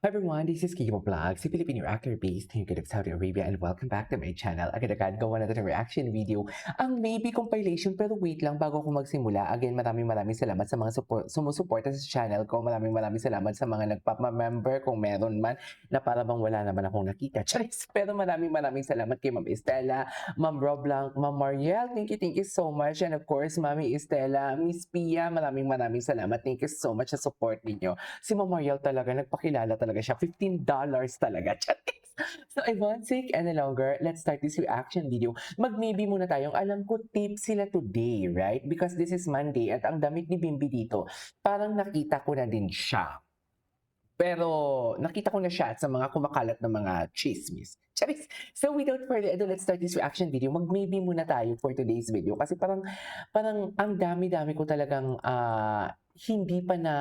Hi everyone, this is Kiko Vlog, si Filipino actor based here in Saudi Arabia, and welcome back to my channel. Agad-agad gawa natin ng reaction video, ang maybe compilation. Pero wait lang, bago ako magsimula, again maraming salamat sa mga sumusuporta sa channel ko. Maraming salamat sa mga nagpapa-member kung meron man, na para bang wala naman akong nakita. Charis! Pero maraming salamat kay Ma'am Estela, Ma'am Roblanc, Ma'am Mariel, thank you so much. And of course, Mami Estela, Miss Pia, maraming salamat. Thank you so much sa support ninyo. Si Ma'am Mariel talaga, nagpakilala talaga siya. $15 talaga. So I won't take any longer. Let's start this reaction video. Mag-maybe muna tayong, alam ko tips sila today, right? Because this is Monday at ang damit ni Bimbi dito, parang nakita ko na din siya. Pero nakita ko na siya sa mga kumakalat na mga chismis. Charis! So without further ado, let's start this reaction video. Mag-maybe muna tayo for today's video. Kasi parang ang dami-dami ko talagang hindi pa na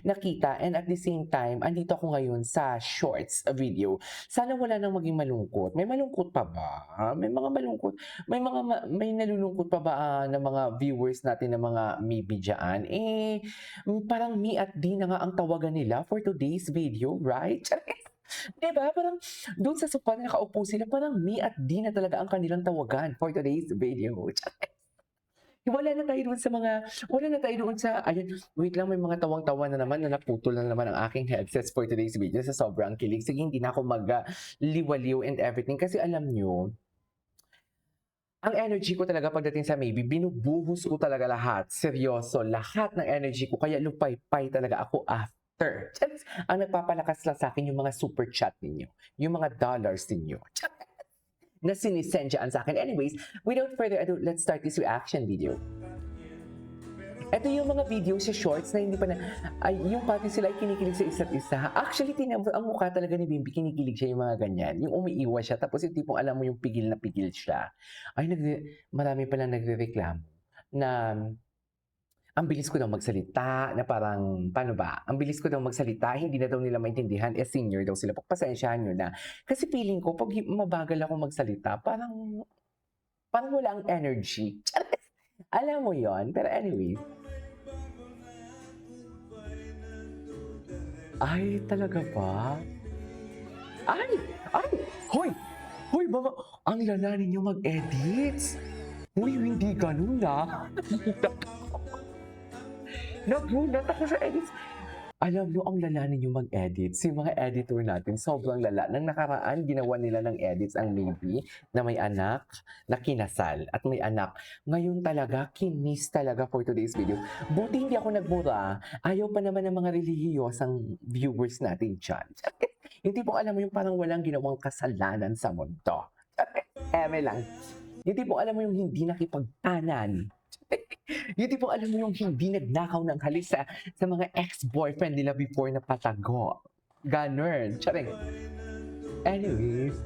nakita. And at the same time, andito ako ngayon sa shorts video. Sana wala nang maging malungkot. May malungkot pa ba? May mga malungkot. May nalulungkot pa ba na mga viewers natin na mga maybe dyan? Parang me at D na nga ang tawagan nila for today's video, right? Diba? Parang doon sa sofa na nakaupo sila, parang me at D na talaga ang kanilang tawagan for today's video. Wala na tayo doon sa, ayun, wait lang, may mga tawang-tawa na naman na naputol na naman ang aking headsets for today's video sa sobrang kilig. Sige, hindi na ako mag-liwaliw and everything. Kasi alam nyo, ang energy ko talaga pagdating sa maybe, binubuhos ko talaga lahat. Seryoso, lahat ng energy ko. Kaya lupay-pay talaga ako after. Ang nagpapalakas lang sa akin yung mga super chat ninyo. Yung mga dollars ninyo. Na sinisend dyan sa akin. Anyways, without further ado, let's start this reaction video. Ito yung mga video sa shorts na hindi pa na, yung pati sila ay kinikilig sa isa't isa. Actually, ang mukha talaga ni Bimbi, kinikilig siya yung mga ganyan. Yung umiiwas siya, tapos yung tipong alam mo yung pigil na pigil siya. Marami palang nagre-reklamo na ang bilis ko daw magsalita, na parang, paano ba? Ang bilis ko daw magsalita, hindi na daw nila maintindihan, senior daw sila. Pagpasensyahan nyo na. Kasi feeling ko, pag mabagal ako magsalita, parang wala ang energy. Alam mo yon. Pero anyway. Ay, talaga ba? Hoy, baba, ang lala ninyo mag-edits. Uy, hindi ganun na. Nagulat ako sa edits. Alam nyo, ang lala ninyo mag-edit. Si mga editor natin, sobrang lala. Nang nakaraan, ginawa nila ng edits ang maybe na may anak na kinasal at may anak. Ngayon talaga, kinis talaga for today's video. Buti hindi ako nagmura. Ayaw pa naman ng mga relihiyosang viewers natin dyan. Yung tipong alam mo yung parang walang ginawang kasalanan sa mundo. Eme lang. Yung tipong alam mo yung hindi nakipagtanan. Yung tipong alam mo yung hindi nagnakaw ng halis sa mga ex-boyfriend nila before na patago. Ganun. Charing. Anyways,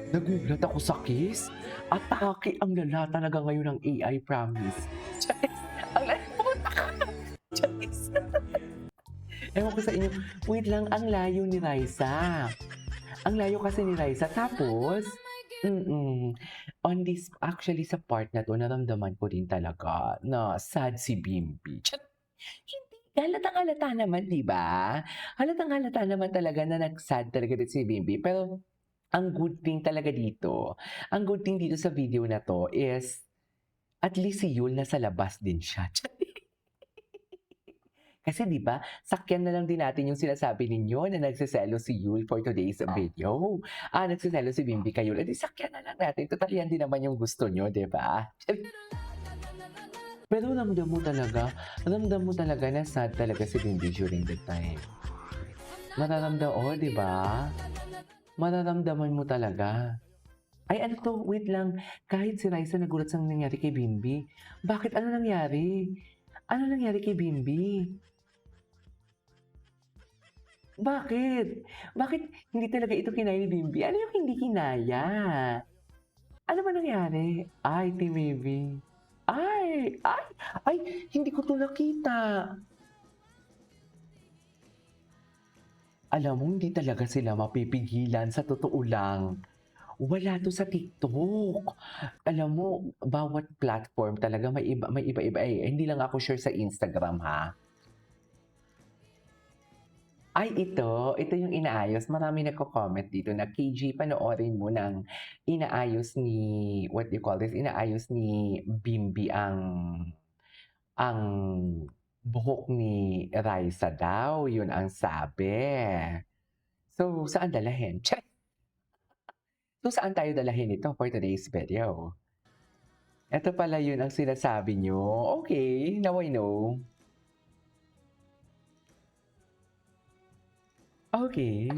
nagulat ako sa kiss. Atake ang lala talaga ngayon ng AI, promise. Charing. Ang puta ka. Charing. Ewan ko sa inyo. Wait lang, ang layo ni Raisa. Ang layo kasi ni Raisa. Tapos, on this, actually sa part na to, naramdaman ko din talaga na sad si Bimbi. Hindi, halatang-halata naman, di ba? Halatang-halata naman talaga na nag-sad talaga din si Bimbi. Pero, ang good thing talaga dito, sa video na to is, at least si Yul nasa labas din siya. Kasi di ba, sakyan na lang din natin yung sinasabi ninyo na nagsiselo si Yul for today's video. Nagsiselo si Bimbi kay Yul. Sakyan na lang natin. Total yan din naman yung gusto nyo, di ba? Pero ramdam mo talaga na sad talaga si Bimbi during that time. Di ba? Mararamdaman mo talaga. Ay, ano to? Wait lang. Kahit si Raisa nagulat sa nangyari kay Bimbi. Bakit? Ano nangyari? Ano nangyari kay Bimbi? Bakit? Bakit hindi talaga ito kinaya ni Bimbi? Ano yung hindi kinaya? Ano ba nangyari? Ay, Team Baby. Ay, hindi ko to nakita. Alam mo, hindi talaga sila mapipigilan sa totoo lang. Wala to sa TikTok. Alam mo, bawat platform talaga may iba-iba eh. Hindi lang ako sure sa Instagram, ha? Ay ito yung inaayos, maraming nagko-comment dito na, "KG panoorin mo ng inaayos ni" what do you call this, inaayos ni Bimby ang buhok ni Raisa daw, yun ang sabi. So, saan dalhin? Che! So, saan tayo dalhin ito for today's video? Eto pala yun ang sinasabi niyo. Okay, now I know. Okay.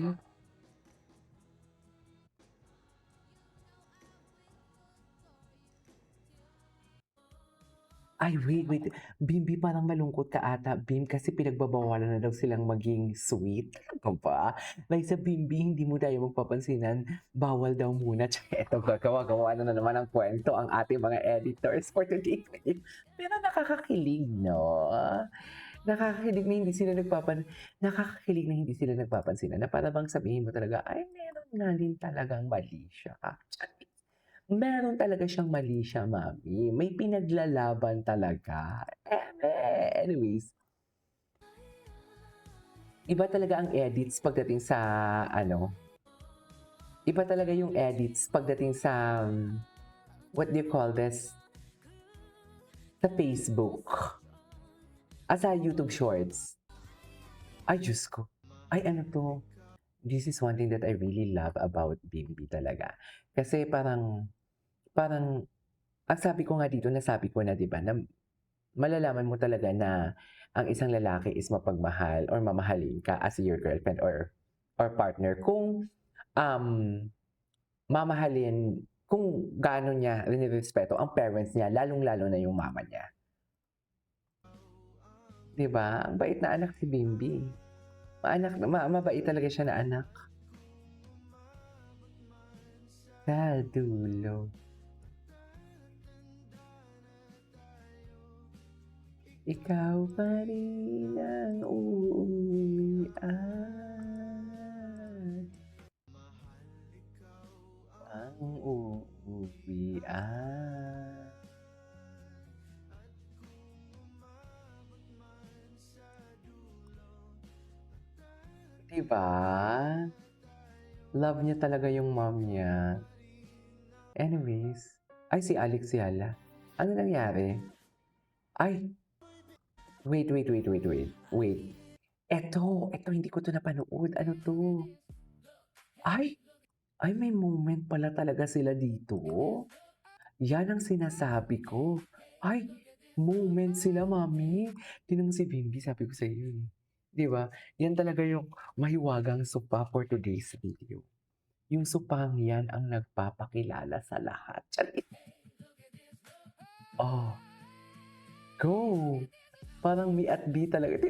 Ay, wait. Bimby, parang malungkot ka ata, Bim, kasi pinagbabawalan na daw silang maging sweet. Talaga ba? Like sa Bimby, hindi mo tayo magpapansinan, bawal daw muna. Tsaka eto, gagawa-gawa na naman ng kwento ang ating mga editors for today. Pero nakakakilig, no? Nakakakilig na hindi sila nagpapansinan na para bang sabihin mo talaga, ay, meron nga din talagang mali siya. Meron talaga siyang mali siya, mami. May pinaglalaban talaga. Anyways, iba talaga ang edits pagdating sa ano, iba talaga yung edits pagdating sa what do you call this? Sa Facebook. Sa YouTube Shorts. Ay, Diyos ko. Ay, ano to? This is one thing that I really love about Bimby talaga. Kasi parang, ang sabi ko nga dito, nasabi ko na, di ba, na malalaman mo talaga na ang isang lalaki is mapagmahal or mamahalin ka as your girlfriend or partner kung um, mamahalin, kung gaano niya rinirespeto ang parents niya, lalong-lalo na yung mama niya. Di ba? Ang bait na anak si Bimby. Mabait talaga siya na anak. Sa dulo. Ikaw pa rin ang uuwian. Ang uuwian. Diba? Love niya talaga yung mom niya. Anyways, ay si Alex Yala. Ano nangyari? Ay, wait. Eto, hindi ko to napanood. Ano to? Ay, may moment pala talaga sila dito. Yan ang sinasabi ko. Ay, moment sila, mami. Tinan mo si Bimby, sabi ko sa iyo. Di ba? Yan talaga yung mahiwagang sopa for today's video. Yung supang yan ang nagpapakilala sa lahat. Charit. Oh, go! Parang me at B talaga.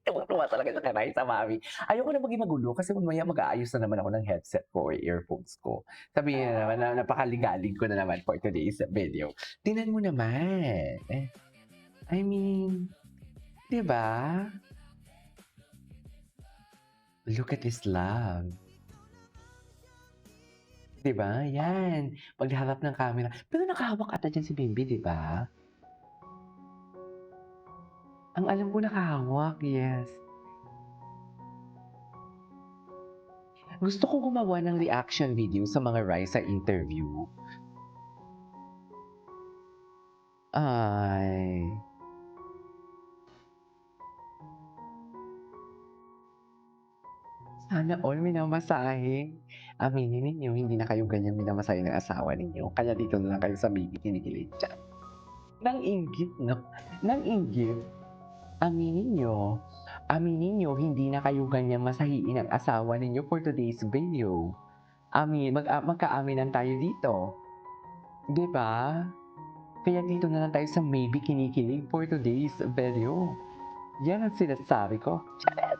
Tuwa talaga sa kanay sa mami. Ayoko na maging magulo kasi mamaya mag-aayos na naman ako ng headset ko or earphones ko. Sabihin na naman na napakaligalig ko na naman for today's video. Tingnan mo naman. I mean, di ba? Look at this love. Di ba? Yan. Pagharap ng camera. Pero nakahawak ata dyan si Bimby, di ba? Ang alam ko nakahawak, yes. Gusto ko gumawa ng reaction video sa mga Raisa interview. Ay. Sana all minamasahe. Aminin ninyo, hindi na kayo ganyan minamasahe ng asawa ninyo. Kaya dito na lang kayo sa baby kinikilig dyan. Nang inggit, no? Nang inggit. Aminin nyo, hindi na kayo ganyan masahiin ang asawa ninyo for today's video. Magkaaminan tayo dito. Diba? Kaya dito na lang tayo sa maybe kinikilig for today's video. Yan ang sinasabi ko. Charet!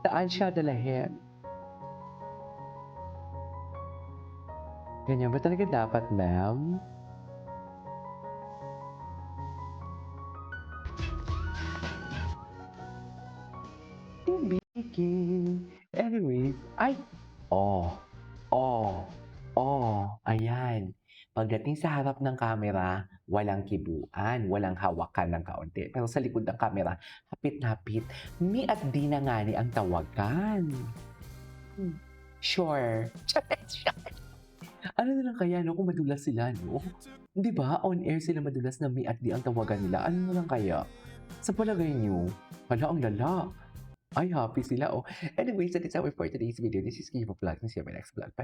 Saan siya dalahin? Ganyan ba talaga dapat, ma'am? Speaking. Anyways, ay! Oh. Ayan. Pagdating sa harap ng kamera, walang kibuan, walang hawakan ng kaunti. Pero sa likod ng kamera, hapit-hapit. Mi at Di na nga ni ang tawagan. Sure. Ano na lang kaya 'no, kung madulas sila 'no? 'Di ba, on air sila madulas na Mi at Di ang tawagan nila, ano na lang kaya? Sa palagay niyo? Hala, ang lala. Ay, happy sila, oh. Anyways, that is our for today's video. This is Kivo Vlog. See you in my next vlog. Bye.